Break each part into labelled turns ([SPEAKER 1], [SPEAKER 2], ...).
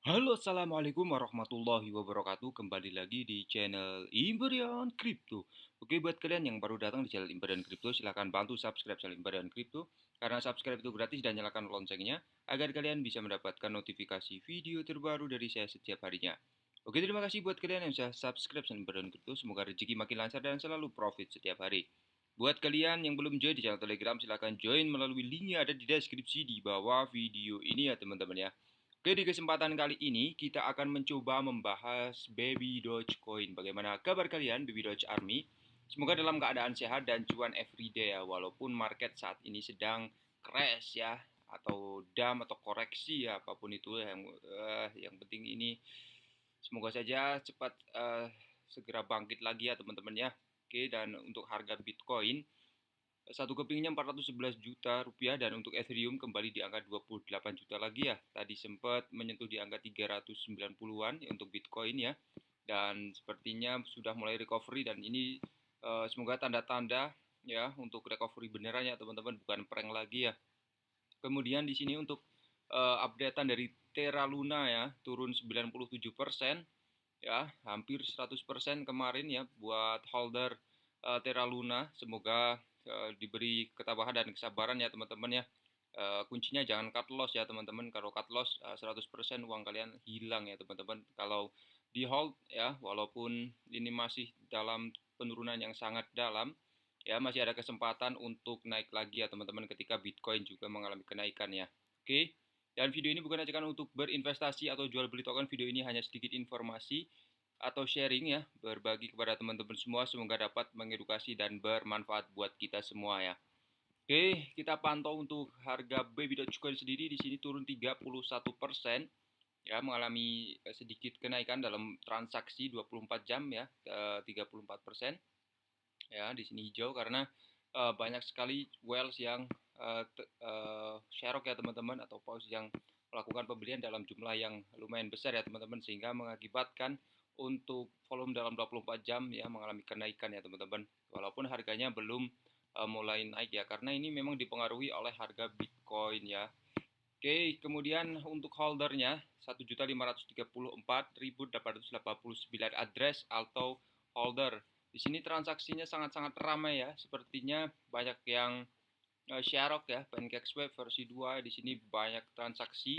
[SPEAKER 1] Halo, assalamualaikum warahmatullahi wabarakatuh. Kembali lagi di channel Imperial Crypto. Oke, buat kalian yang baru datang di channel Imperial Crypto, silahkan bantu subscribe channel Imperial Crypto karena subscribe itu gratis dan nyalakan loncengnya agar kalian bisa mendapatkan notifikasi video terbaru dari saya setiap harinya. Oke, terima kasih buat kalian yang sudah subscribe channel Imperial Crypto. Semoga rezeki makin lancar dan selalu profit setiap hari. Buat kalian yang belum join di channel Telegram, silahkan join melalui link yang ada di deskripsi di bawah video ini ya teman-teman ya. Oke, di kesempatan kali ini kita akan mencoba membahas Baby Dogecoin. Bagaimana kabar kalian, Baby Doge Army? Semoga dalam keadaan sehat dan cuan everyday ya, walaupun market saat ini sedang crash ya, atau down atau koreksi ya, apapun itu yang penting ini semoga saja cepat segera bangkit lagi ya teman-teman ya. Oke, dan untuk harga Bitcoin satu kepingnya 411 juta rupiah dan untuk Ethereum kembali di angka 28 juta lagi ya. Tadi sempat menyentuh di angka 390-an untuk Bitcoin ya. Dan sepertinya sudah mulai recovery dan ini semoga tanda-tanda ya untuk recovery beneran ya teman-teman, bukan prank lagi ya. Kemudian di sini untuk updatean dari Terra Luna ya, turun 97% ya, hampir 100% kemarin ya buat holder Terra Luna. Semoga diberi ketabahan dan kesabaran ya teman-teman ya. Kuncinya jangan cut loss ya teman-teman. Kalau cut loss 100% uang kalian hilang ya teman-teman. Kalau di hold ya, walaupun ini masih dalam penurunan yang sangat dalam ya, masih ada kesempatan untuk naik lagi ya teman-teman ketika Bitcoin juga mengalami kenaikan ya. Oke. Dan video ini bukan ajakan untuk berinvestasi atau jual beli token. Video ini hanya sedikit informasi atau sharing ya, berbagi kepada teman-teman semua. Semoga dapat mengedukasi dan bermanfaat buat kita semua ya. Oke, kita pantau untuk harga Baby Dogecoin sendiri di sini turun 31% ya, mengalami sedikit kenaikan dalam transaksi 24 jam ya, 34% ya. Di sini hijau karena banyak sekali whales yang sharok ya teman-teman, atau paus yang melakukan pembelian dalam jumlah yang lumayan besar ya teman-teman, sehingga mengakibatkan untuk volume dalam 24 jam ya mengalami kenaikan ya teman-teman, walaupun harganya belum mulai naik ya, karena ini memang dipengaruhi oleh harga Bitcoin ya. Oke, kemudian untuk holdernya 1.534.889 address atau holder. Di sini transaksinya sangat-sangat ramai ya. Sepertinya banyak yang Sharok ya, PancakeSwap versi 2. Di sini banyak transaksi.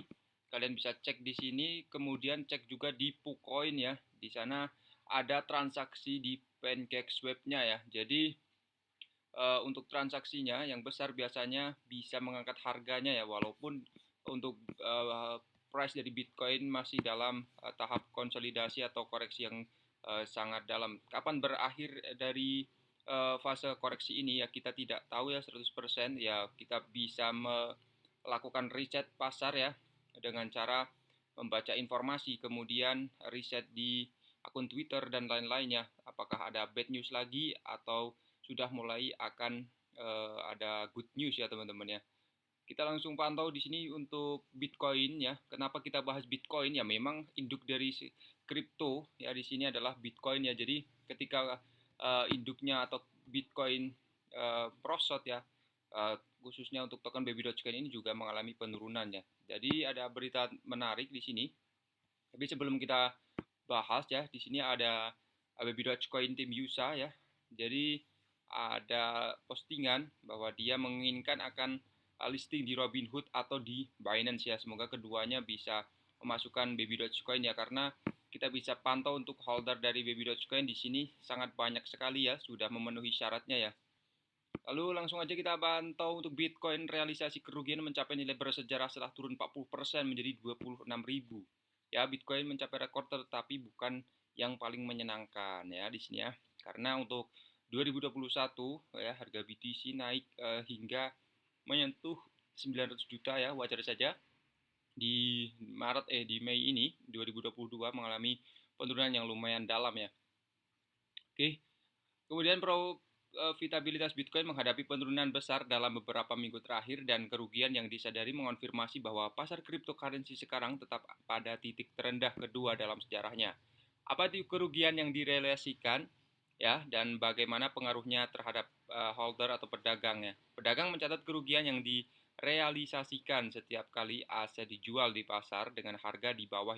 [SPEAKER 1] Kalian bisa cek di sini, kemudian cek juga di PuCoin ya. Di sana ada transaksi di PancakeSwap-nya ya. Jadi untuk transaksinya yang besar biasanya bisa mengangkat harganya ya, walaupun untuk price dari Bitcoin masih dalam tahap konsolidasi atau koreksi yang sangat dalam. Kapan berakhir dari fase koreksi ini ya kita tidak tahu ya 100% ya. Kita bisa melakukan riset pasar ya dengan cara membaca informasi, kemudian riset di akun Twitter dan lain-lainnya, apakah ada bad news lagi atau sudah mulai akan ada good news ya teman-teman ya. Kita langsung pantau di sini untuk Bitcoin ya. Kenapa kita bahas Bitcoin ya? Memang induk dari kripto ya di sini adalah Bitcoin ya. Jadi ketika induknya atau Bitcoin prosot ya, khususnya untuk token Baby Dogecoin ini juga mengalami penurunan ya. Jadi ada berita menarik di sini. Tapi sebelum kita bahas ya, di sini ada Baby Dogecoin tim USA ya. Jadi ada postingan bahwa dia menginginkan akan listing di Robinhood atau di Binance ya. Semoga keduanya bisa memasukkan Baby Dogecoin ya, karena kita bisa pantau untuk holder dari Baby Dogecoin di sini sangat banyak sekali ya, sudah memenuhi syaratnya ya. Lalu langsung aja kita pantau untuk Bitcoin, realisasi kerugian mencapai nilai bersejarah setelah turun 40% menjadi 26.000. Ya, Bitcoin mencapai rekor tetapi bukan yang paling menyenangkan ya di sini ya. Karena untuk 2021 ya harga BTC naik hingga menyentuh 900 juta ya, wajar saja. Di di Mei ini 2022 mengalami penurunan yang lumayan dalam ya. Oke. Kemudian profitabilitas Bitcoin menghadapi penurunan besar dalam beberapa minggu terakhir dan kerugian yang disadari mengonfirmasi bahwa pasar cryptocurrency sekarang tetap pada titik terendah kedua dalam sejarahnya. Apa itu kerugian yang direalisasikan ya, dan bagaimana pengaruhnya terhadap holder atau pedagang ya. Pedagang mencatat kerugian yang merealisasikan setiap kali aset dijual di pasar dengan harga di bawah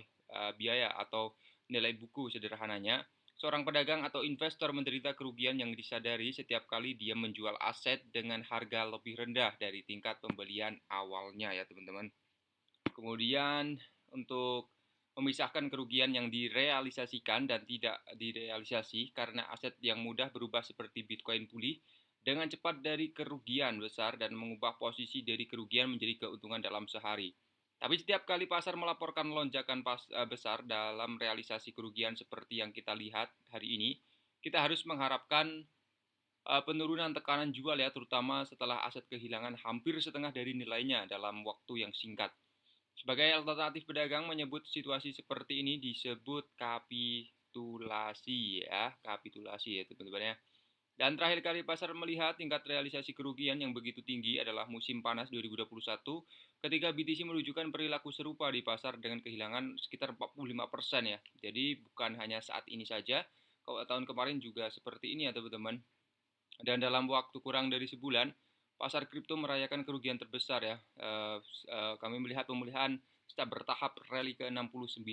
[SPEAKER 1] biaya atau nilai buku. Sederhananya, seorang pedagang atau investor menderita kerugian yang disadari setiap kali dia menjual aset dengan harga lebih rendah dari tingkat pembelian awalnya ya teman-teman. Kemudian untuk memisahkan kerugian yang direalisasikan dan tidak direalisasi karena aset yang mudah berubah seperti Bitcoin pulih dengan cepat dari kerugian besar dan mengubah posisi dari kerugian menjadi keuntungan dalam sehari. Tapi setiap kali pasar melaporkan lonjakan besar dalam realisasi kerugian seperti yang kita lihat hari ini, kita harus mengharapkan penurunan tekanan jual ya, terutama setelah aset kehilangan hampir setengah dari nilainya dalam waktu yang singkat. Sebagai alternatif pedagang menyebut situasi seperti ini disebut kapitulasi ya teman-teman ya. Dan terakhir kali pasar melihat tingkat realisasi kerugian yang begitu tinggi adalah musim panas 2021 ketika BTC menunjukkan perilaku serupa di pasar dengan kehilangan sekitar 45% ya. Jadi bukan hanya saat ini saja, kalau tahun kemarin juga seperti ini ya teman-teman. Dan dalam waktu kurang dari sebulan, pasar kripto merayakan kerugian terbesar ya. Kami melihat pemulihan secara bertahap rally ke 69.000.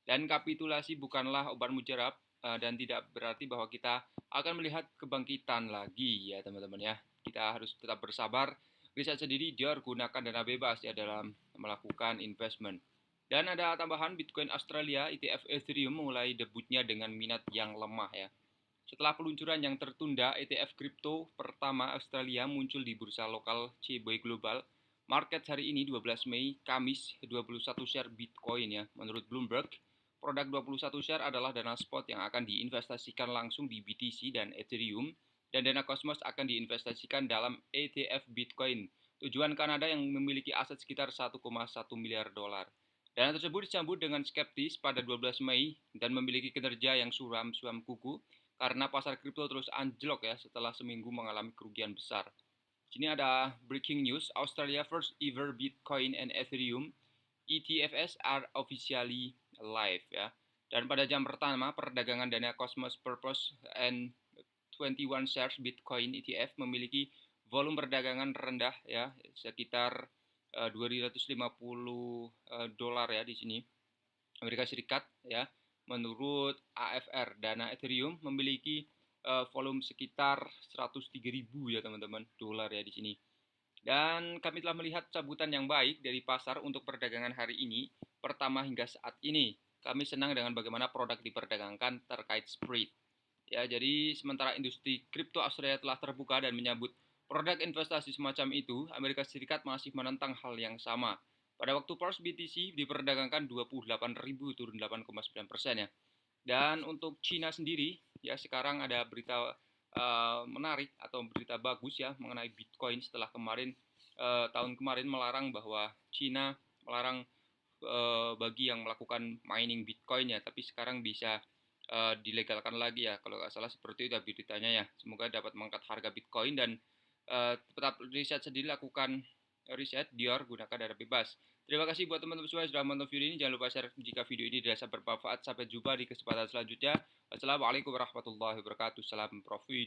[SPEAKER 1] Dan kapitulasi bukanlah obat mujarab dan tidak berarti bahwa kita akan melihat kebangkitan lagi ya teman-teman ya. Kita harus tetap bersabar, riset sendiri, jangan gunakan dana bebas ya dalam melakukan investment. Dan ada tambahan, Bitcoin Australia ETF Ethereum mulai debutnya dengan minat yang lemah ya. Setelah peluncuran yang tertunda, ETF kripto pertama Australia muncul di bursa lokal Cboe Global Market hari ini 12 Mei, Kamis, 21 share Bitcoin ya. Menurut Bloomberg, produk 21 share adalah dana spot yang akan diinvestasikan langsung di BTC dan Ethereum, dan dana Cosmos akan diinvestasikan dalam ETF Bitcoin. Tujuan Kanada yang memiliki aset sekitar 1,1 miliar dolar. Dana tersebut disambut dengan skeptis pada 12 Mei dan memiliki kinerja yang suram-suam kuku karena pasar kripto terus anjlok ya setelah seminggu mengalami kerugian besar. Sini ada breaking news, Australia first ever Bitcoin and Ethereum ETFs are officially live ya. Dan pada jam pertama perdagangan dana Cosmos Purpose and 21 shares Bitcoin ETF memiliki volume perdagangan rendah ya, sekitar 250 dolar ya di sini Amerika Serikat ya. Menurut AFR, dana Ethereum memiliki volume sekitar 103.000 ya teman-teman dolar ya di sini. Dan kami telah melihat cabutan yang baik dari pasar untuk perdagangan hari ini, pertama hingga saat ini. Kami senang dengan bagaimana produk diperdagangkan terkait spread. Ya, jadi sementara industri kripto Australia telah terbuka dan menyambut produk investasi semacam itu, Amerika Serikat masih menentang hal yang sama. Pada waktu Pulse BTC diperdagangkan 28.000 turun 8,9% ya. Dan untuk Cina sendiri, ya sekarang ada berita menarik atau berita bagus ya mengenai Bitcoin setelah tahun kemarin melarang bahwa Cina melarang bagi yang melakukan mining Bitcoin ya, tapi sekarang bisa dilegalkan lagi ya kalau nggak salah seperti itu beritanya ya. Semoga dapat mengangkat harga Bitcoin dan tetap riset sendiri, lakukan riset, Dior gunakan dana bebas. Terima kasih buat teman-teman semua yang sudah menonton video ini. Jangan lupa share jika video ini dirasa bermanfaat. Sampai jumpa di kesempatan selanjutnya. Wassalamualaikum warahmatullahi wabarakatuh. Salam profit.